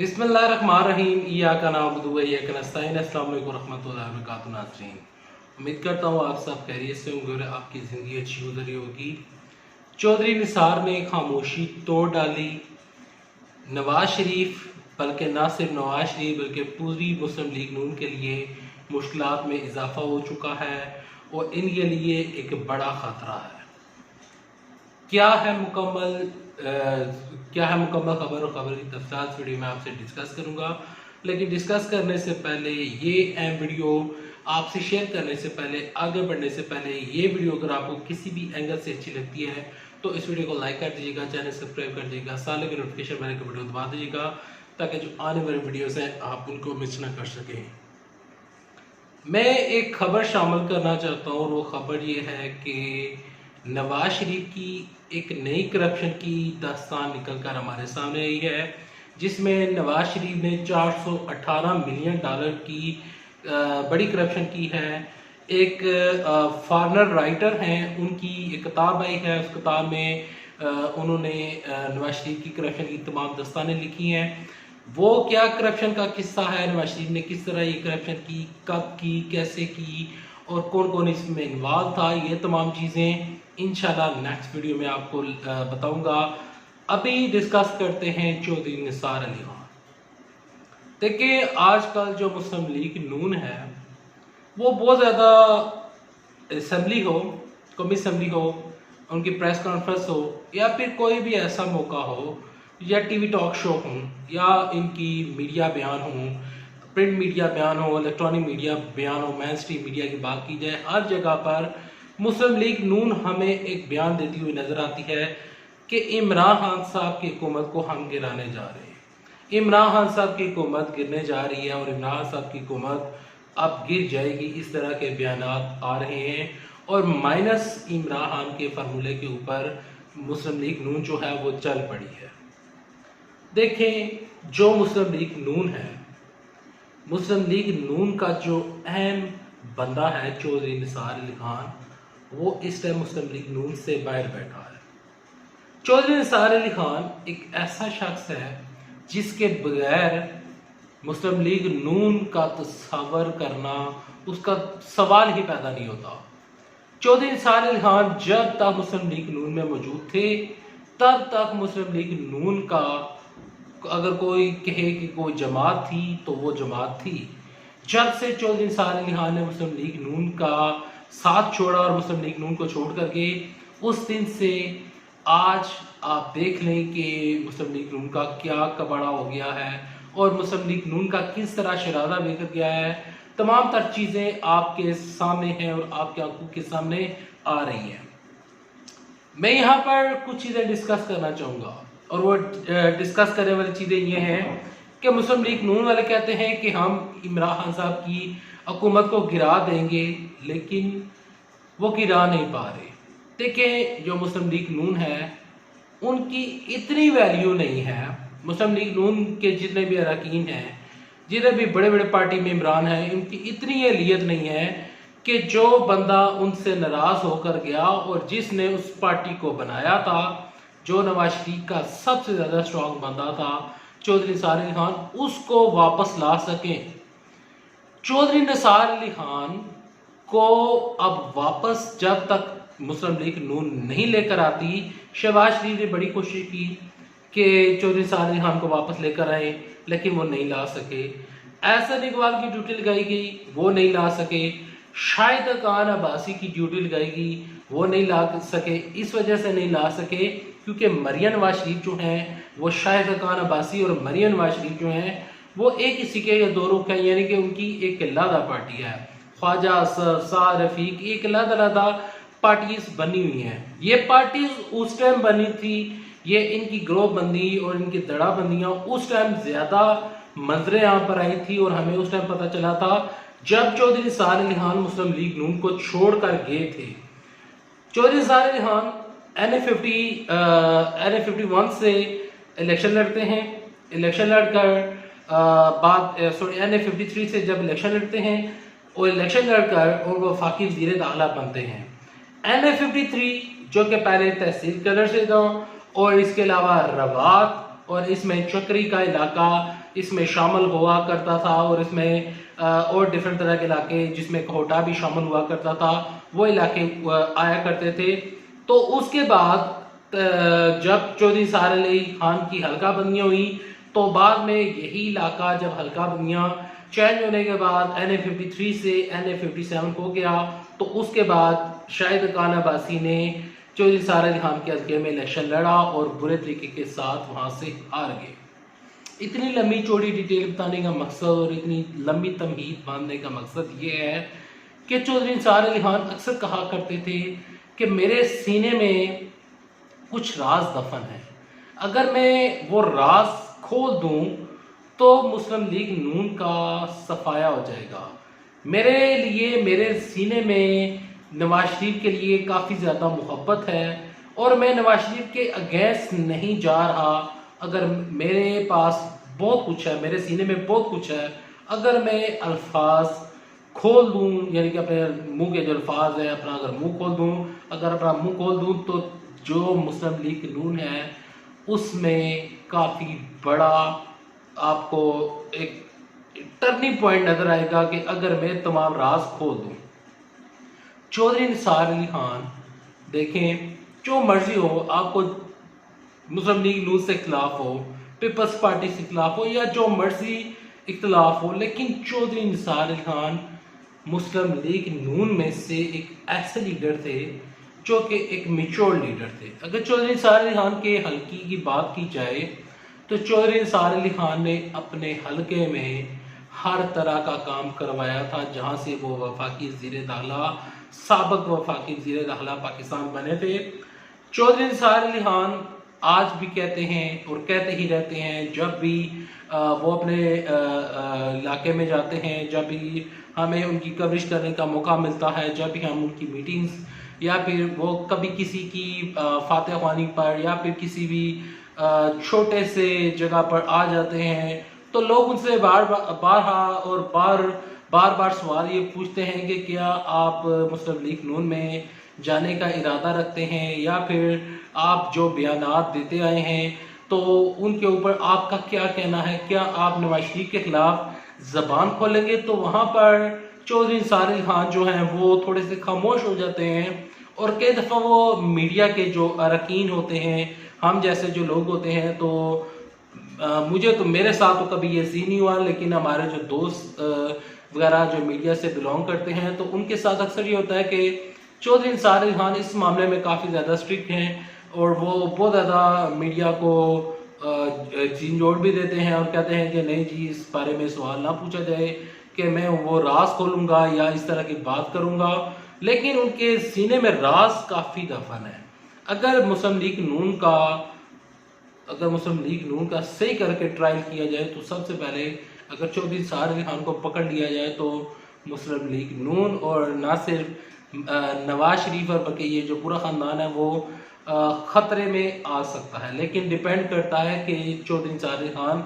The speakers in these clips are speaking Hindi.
बिस्मिल्लाहिर्रहमानिर्रहीम। इय्याका नअबुदु व इय्याका नस्तईन। अस्सलाम वालेकुम रहमतुल्लाहि व बरकातुहू। नाज़रीन, उम्मीद करता हूँ आप सब खैरियत से होंगे और आपकी ज़िंदगी अच्छी गुजर रही होगी। चौधरी निसार ने खामोशी तोड़ डाली। नवाज शरीफ, बल्कि ना सिर्फ नवाज शरीफ बल्कि पूरी मुस्लिम लीग नून के लिए मुश्किलात में इजाफा हो चुका है और इनके लिए एक बड़ा ख़तरा है। क्या है मुकम्मल खबर और खबर की तफसीलात वीडियो में आपसे डिस्कस करूंगा। लेकिन डिस्कस करने से पहले, ये अहम वीडियो आपसे शेयर करने से पहले, आगे बढ़ने से पहले, ये वीडियो अगर आपको किसी भी एंगल से अच्छी लगती है तो इस वीडियो को लाइक कर दीजिएगा, चैनल सब्सक्राइब कर दीजिएगा, साल के नोटिफिकेशन बेल का वीडियो दबा दीजिएगा ताकि जो आने वाले वीडियोस हैं आप उनको मिस ना कर सकें। मैं एक खबर शामिल करना चाहता हूँ और वो खबर ये है कि नवाज शरीफ की एक नई करप्शन की दास्तान निकल कर हमारे सामने आई है, जिसमें नवाज शरीफ ने 418 मिलियन डॉलर की बड़ी करप्शन की है। एक फॉरेनर राइटर हैं, उनकी एक किताब आई है, उस किताब में उन्होंने नवाज शरीफ की करप्शन की तमाम दास्तानें लिखी हैं। वो क्या करप्शन का किस्सा है, नवाज शरीफ ने किस तरह ये करप्शन की, कब की, कैसे की और कौन कौन इसमें इन्वॉल्व था, ये तमाम चीज़ें इंशाल्लाह नेक्स्ट वीडियो में आपको बताऊंगा। अभी डिस्कस करते हैं चौधरी निसार अली खान। देखिए, आजकल जो मुस्लिम लीग नून है वो बहुत ज़्यादा असम्बली हो, कौमी असम्बली हो, उनकी प्रेस कॉन्फ्रेंस हो या फिर कोई भी ऐसा मौका हो या टीवी टॉक शो हो या इनकी मीडिया बयान हो, प्रिंट मीडिया बयान हो, इलेक्ट्रॉनिक मीडिया बयान हो, मेन स्ट्रीम मीडिया की बात की जाए, हर जगह पर मुस्लिम लीग नून हमें एक बयान देती हुई नजर आती है कि इमरान खान साहब की हुकूमत को हम गिराने जा रहे हैं। इमरान खान साहब की हुकूमत गिरने जा रही है और इमरान साहब की हुकूमत अब गिर जाएगी, इस तरह के बयान आ रहे हैं। और माइनस इमरान खान के फार्मूले के ऊपर मुस्लिम लीग नून जो है वो चल पड़ी है। देखें, जो मुस्लिम लीग नून है, मुस्लिम लीग नून का जो अहम बंदा है चौधरी निसार अली खान, वो इस टाइम मुस्लिम लीग नून से बाहर बैठा है। चौधरी निसार अली खान एक ऐसा शख्स है जिसके बगैर मुस्लिम लीग नून का तस्वर करना, उसका सवाल ही पैदा नहीं होता। चौधरी निसार अली खान जब तक मुस्लिम लीग नून में मौजूद थे तब तक मुस्लिम लीग नून का, अगर कोई कहे कि कोई जमात थी तो वो जमात थी। जब से चौधरी निसार अली खान ने मुस्लिम लीग नून का साथ छोड़ा और मुस्लिम लीग नून को छोड़ करके, उस दिन से आज आप देख लें कि मुस्लिम लीग नून का क्या कबाड़ा हो गया है और मुस्लिम लीग नून का किस तरह शरादा बिखर गया है। तमाम तर चीज़ें आपके सामने हैं और आपकी आंखों के सामने आ रही हैं। मैं यहाँ पर कुछ चीज़ें डिस्कस करना चाहूँगा और वो डिस्कस करने वाली चीज़ें ये हैं कि मुस्लिम लीग नून वाले कहते हैं कि हम इमरान खान साहब की हुकूमत को गिरा देंगे, लेकिन वो गिरा नहीं पा रहे। देखिए, जो मुस्लिम लीग नून है उनकी इतनी वैल्यू नहीं है। मुस्लिम लीग नून के जितने भी अरकान हैं, जितने भी बड़े बड़े पार्टी मेंबरान हैं, उनकी इतनी अहलियत नहीं है कि जो बंदा उनसे नाराज़ होकर गया और जिसने उस पार्टी को बनाया था, जो नवाज शरीफ का सबसे ज़्यादा स्ट्रॉन्ग बंदा था चौधरी निसार अली खान, उसको वापस ला सकें। चौधरी निसार अली खान को अब वापस जब तक मुस्लिम लीग नून नहीं लेकर आती, शहबाज शरीफ ने बड़ी कोशिश की कि चौधरी निसार अली खान को वापस लेकर आए, लेकिन वो नहीं ला सके। एहसन इकबाल की ड्यूटी लगाई गई, वो नहीं ला सके। शाहिद खान अब्बासी की ड्यूटी लगाई गई, वो नहीं ला सके। इस वजह से नहीं ला सके क्योंकि मरियम नवाज शरीफ जो हैं, वो शाहिद खान अब्बासी और मरियम नवाज शरीफ जो हैं वो एक ही सिक्के के दो रुख हैं, यानी कि उनकी एक अलग पार्टी है। ख्वाजा असर, रफीक, एक अलग पार्टीज बनी हुई हैं। ये पार्टीज उस टाइम बनी थी, ये इनकी ग्रोह बंदी और इनकी दड़ा बंदियां उस टाइम ज्यादा मंजरे यहाँ पर आई थी और हमें उस टाइम पता चला था जब चौधरी निसार अली खान मुस्लिम लीग नून को छोड़कर गए थे। चौधरी निसार अली खान NA51 से इलेक्शन लड़ते हैं। इलेक्शन लड़कर NA53 से जब इलेक्शन लड़ते हैं और इलेक्शन लड़कर और वफाकी वज़ीर दाखिला बनते हैं। NA53 जो कि पहले तहसील कलर से था और इसके अलावा रवात और इसमें चक्री का इलाका इसमें शामिल हुआ करता था, और इसमें और डिफरेंट तरह के इलाके जिसमें कोटा भी शामिल हुआ करता था, वो इलाके आया करते थे। तो उसके बाद जब चौधरी निसार अली खान की हल्का बंदियाँ हुई, तो बाद में यही इलाका जब हल्का बंदियाँ चेंज होने के बाद NA-53 से NA-57 हो गया, तो उसके बाद शाहिद खान अब्बासी ने चौधरी निसार अली खान के हल्के में इलेक्शन लड़ा और बुरे तरीके के साथ वहाँ से हार गए। इतनी लंबी चौड़ी डिटेल बताने का मकसद और इतनी लंबी तमहीद बांधने का मकसद ये है कि चौधरी निसार अली खान अक्सर कहा करते थे कि मेरे सीने में कुछ राज दफन है, अगर मैं वो राज खोल दूं तो मुस्लिम लीग नून का सफाया हो जाएगा। मेरे लिए मेरे सीने में नवाज शरीफ के लिए काफ़ी ज़्यादा मोहब्बत है और मैं नवाज शरीफ के अगेंस्ट नहीं जा रहा। अगर मेरे पास बहुत कुछ है, मेरे सीने में बहुत कुछ है, अगर मैं अल्फाज खोल दूं, यानी कि अपने मुंह के जो अल्फाज है अपना अगर मुंह खोल दूं, अगर अपना मुंह खोल दूं तो जो मुस्लिम लीग नून है उसमें काफ़ी बड़ा आपको एक टर्निंग पॉइंट नज़र आएगा कि अगर मैं तमाम राज खोल दूं। चौधरी निसार अली खान देखें, जो मर्जी हो, आपको मुस्लिम लीग नून से इख्तलाफ हो, पीपल्स पार्टी से इख्तलाफ हो या जो मर्जी इख्तलाफ हो, लेकिन चौधरी निसार अली खान मुस्लिम लीग नून में से एक ऐसे लीडर थे जो कि एक मैच्योर लीडर थे। अगर चौधरी निसार अली खान के हल्के की बात की जाए तो चौधरी निसार अली खान ने अपने हल्के में हर तरह का काम करवाया था, जहां से वो वफाकी वज़ीर दाखिला, साबिक वफाकी वज़ीर दाखिला पाकिस्तान बने थे। चौधरी निसार अली खान आज भी कहते हैं और कहते ही रहते हैं, जब भी वो अपने इलाके में जाते हैं, जब भी हमें उनकी कवरेज करने का मौका मिलता है, जब भी हम उनकी मीटिंग्स या फिर वो कभी किसी की फातह ख्वानी पर या फिर किसी भी छोटे से जगह पर आ जाते हैं, तो लोग उनसे बार बार सवाल ये पूछते हैं कि क्या आप मुस्लिम लीग नून में जाने का इरादा रखते हैं, या फिर आप जो बयानात देते आए हैं तो उनके ऊपर आपका क्या कहना है, क्या आप नवाज शरीफ के खिलाफ ज़बान खोलेंगे। तो वहाँ पर चौधरी निसार अली खान जो हैं वो थोड़े से खामोश हो जाते हैं, और कई दफ़ा वो मीडिया के जो अरकान होते हैं, हम जैसे जो लोग होते हैं, तो मुझे तो मेरे साथ तो कभी ये सीन नहीं हुआ, लेकिन हमारे जो दोस्त वगैरह जो मीडिया से बिलोंग करते हैं तो उनके साथ अक्सर ये होता है कि चौधरी निसार अली खान इस मामले में काफ़ी ज़्यादा स्ट्रिक्ट हैं और वो बहुत ज़्यादा मीडिया को चीन जोड़ भी देते हैं और कहते हैं कि नहीं जी, इस बारे में सवाल ना पूछा जाए कि मैं वो राज खोलूँगा या इस तरह की बात करूँगा। लेकिन उनके सीने में राज काफ़ी दफन है। अगर मुस्लिम लीग नून का सही करके ट्रायल किया जाए तो सबसे पहले अगर चौधरी निसार अली खान को पकड़ लिया जाए तो मुस्लिम लीग नून और ना सिर्फ नवाज शरीफ और बल्कि ये जो पूरा ख़ानदान है वो ख़तरे में आ सकता है। लेकिन डिपेंड करता है कि चौधरी निसार अली खान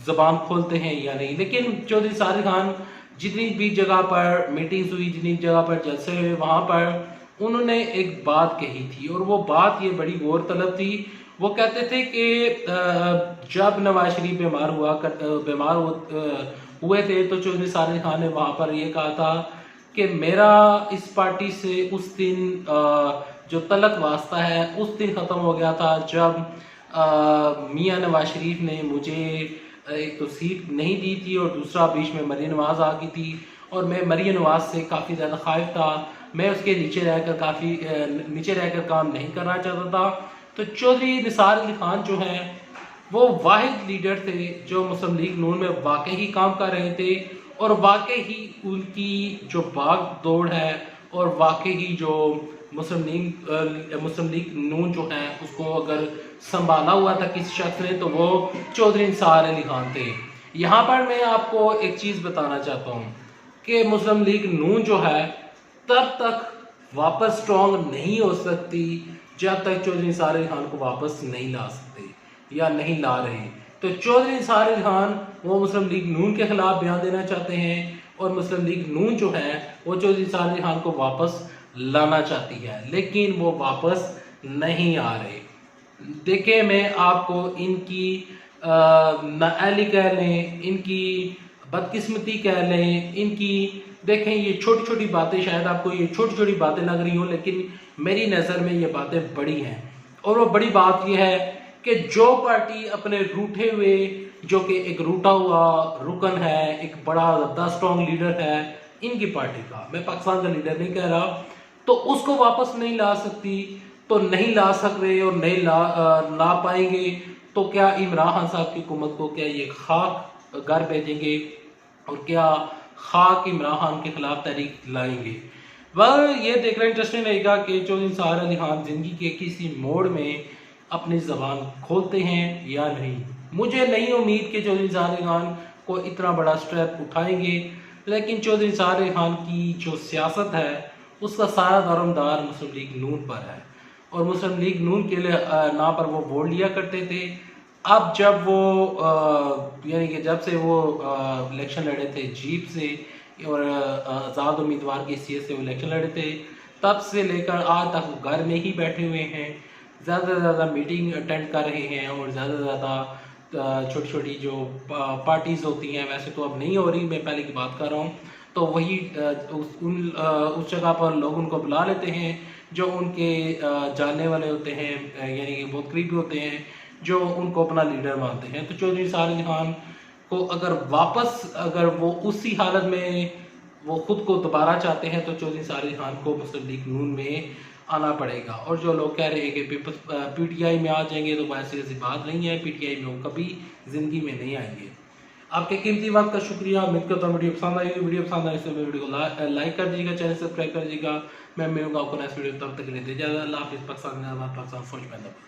ज़बान खोलते हैं या नहीं। लेकिन चौधरी निसार अली खान जितनी भी जगह पर मीटिंग्स हुई, जितनी जगह पर जलसे हुए, वहाँ पर उन्होंने एक बात कही थी और वो बात ये बड़ी गौरतलब थी। वो कहते थे कि जब नवाज शरीफ बीमार हुए थे तो चौधरी निसार अली खान ने वहाँ पर ये कहा था कि मेरा इस पार्टी से उस दिन जो तलक वास्ता है उस दिन ख़त्म हो गया था जब मियाँ नवाज शरीफ ने मुझे एक तो सीट नहीं दी थी और दूसरा बीच में मरियम नवाज आ गई थी और मैं मरियम नवाज से काफ़ी ज़्यादा खाइफ था। मैं उसके नीचे रहकर काम नहीं करना चाहता था। तो चौधरी निसार अली खान जो हैं वो वाहिद लीडर थे जो मुस्लिम लीग नून में वाकई ही काम कर रहे थे और वाकई ही उनकी जो भाग दौड़ है और वाकई ही जो मुस्लिम लीग नून जो है उसको अगर संभाला हुआ था किसी शख्स ने तो वो चौधरी निसार अली खान थे। यहाँ पर मैं आपको एक चीज़ बताना चाहता हूँ कि मुस्लिम लीग नून जो है तब तक वापस स्ट्रॉन्ग नहीं हो सकती जब तक चौधरी निसार अली खान को वापस नहीं ला सकते या नहीं ला रहे। तो चौधरी निसार अली खान वो मुस्लिम लीग नून के खिलाफ बयान देना चाहते हैं और मुस्लिम लीग नून जो है वो चौधरी निसार अली खान को वापस लाना चाहती है, लेकिन वो वापस नहीं आ रहे। देखिए, मैं आपको इनकी नाअहली कह लें, इनकी बदकिस्मती कह लें, इनकी देखें ये छोटी छोटी बातें, शायद आपको ये छोटी छोटी बातें लग रही हों, लेकिन मेरी नज़र में ये बातें बड़ी हैं। और वो बड़ी बात ये है कि जो पार्टी अपने रूठे हुए, जो कि एक रूठा हुआ रुकन है, एक बड़ा ज़्यादा स्ट्रॉन्ग लीडर है इनकी पार्टी का, मैं पाकिस्तान का लीडर नहीं कह रहा, तो उसको वापस नहीं ला सकती, तो नहीं ला सक रहे और नहीं ला पाएंगे, तो क्या इमरान खान साहब की हुकूमत को क्या ये खाक घर भेजेंगे और क्या खाक इमरान खान के खिलाफ तहरीक लाएंगे। वह ये देखना इंटरेस्टिंग रहेगा कि चौधरी निसार अली खान जिंदगी के किसी मोड़ में अपनी जबान खोलते हैं या नहीं। मुझे नहीं उम्मीद कि चौधरी निसार अली खान को इतना बड़ा स्टेप उठाएंगे, लेकिन चौधरी निसार अली खान की जो सियासत है उसका सारा दारोमदार मुस्लिम लीग नून पर है, और मुस्लिम लीग नून के लिए ना पर वो वोट लिया करते थे। अब जब वो यानी कि जब से वो इलेक्शन लड़े थे जीप से और आज़ाद उम्मीदवार की हैसियत से वो इलेक्शन लड़े थे, तब से लेकर आज तक वो घर में ही बैठे हुए हैं, ज़्यादा से ज़्यादा मीटिंग अटेंड कर रहे हैं, और ज़्यादा से ज़्यादा छोटी छोटी जो पार्टीज़ होती हैं, वैसे तो अब नहीं हो रही, मैं पहले की बात कर रहा हूँ, तो वही उस जगह पर लोग उनको बुला लेते हैं जो उनके जानने वाले होते हैं, यानी कि बहुत करीबी होते हैं, जो उनको अपना लीडर मानते हैं। तो चौधरी निसार अली खान को अगर वापस, अगर वो उसी हालत में वो खुद को दोबारा चाहते हैं, तो चौधरी निसार अली खान को मुस्लिम लीग नून में आना पड़ेगा। और जो लोग कह रहे हैं कि पीटीआई में आ जाएंगे, तो ऐसी ऐसी बात नहीं है, पीटीआई में वो कभी ज़िंदगी में नहीं आएंगे। आपके कीमती वक्त का शुक्रिया। उम्मीद करता हूँ वीडियो पसंद आई। वीडियो पसंद आने से वीडियो को लाइक कर दीजिएगा, चैनल सब्सक्राइब कर दीजिएगा। मैं मिलूंगा आपको नेक्स्ट वीडियो, तब तक के लिए इजाज़त। अल्लाह हाफिज़। पाकिस्तान जिंदाबाद, पाकिस्तान फौज जिंदाबाद।